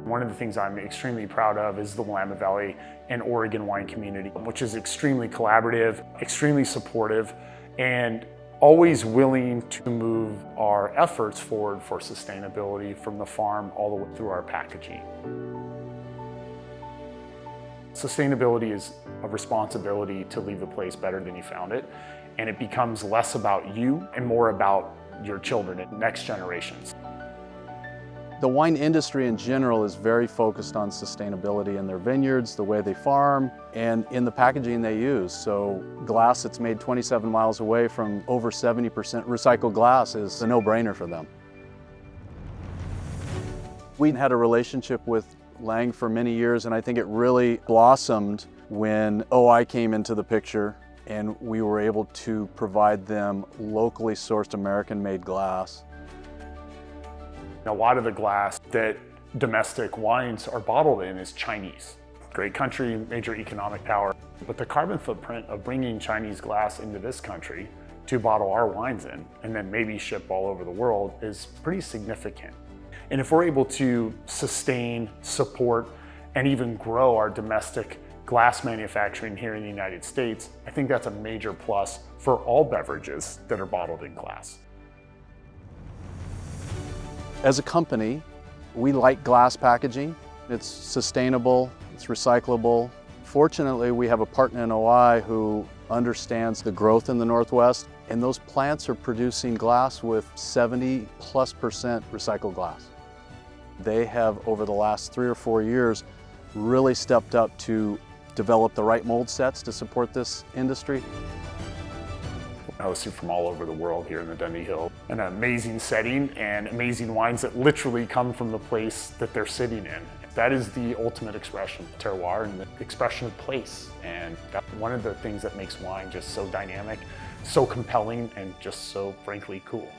One of the things I'm extremely proud of is the Willamette Valley and Oregon wine community, which is extremely collaborative, extremely supportive, and always willing to move our efforts forward for sustainability from the farm all the way through our packaging. Sustainability is a responsibility to leave the place better than you found it, and it becomes less about you and more about your children and next generations. The wine industry in general is very focused on sustainability in their vineyards, the way they farm, and in the packaging they use. So glass that's made 27 miles away from over 70% recycled glass is a no-brainer for them. We had a relationship with Lange for many years, and I think it really blossomed when OI came into the picture and we were able to provide them locally sourced American-made glass. A lot of the glass that domestic wines are bottled in is Chinese. Great country, major economic power, but the carbon footprint of bringing Chinese glass into this country to bottle our wines in and then maybe ship all over the world is pretty significant. And if we're able to sustain, support, and even grow our domestic glass manufacturing here in the United States, I think that's a major plus for all beverages that are bottled in glass. As a company, we like glass packaging. It's sustainable, it's recyclable. Fortunately, we have a partner in OI who understands the growth in the Northwest, and those plants are producing glass with 70+% recycled glass. They have, over the last 3 or 4 years, really stepped up to develop the right mold sets to support this industry. Hosted from all over the world here in the Dundee Hill. An amazing setting and amazing wines that literally come from the place that they're sitting in. That is the ultimate expression of terroir and the expression of place. And that's one of the things that makes wine just so dynamic, so compelling, and just so frankly cool.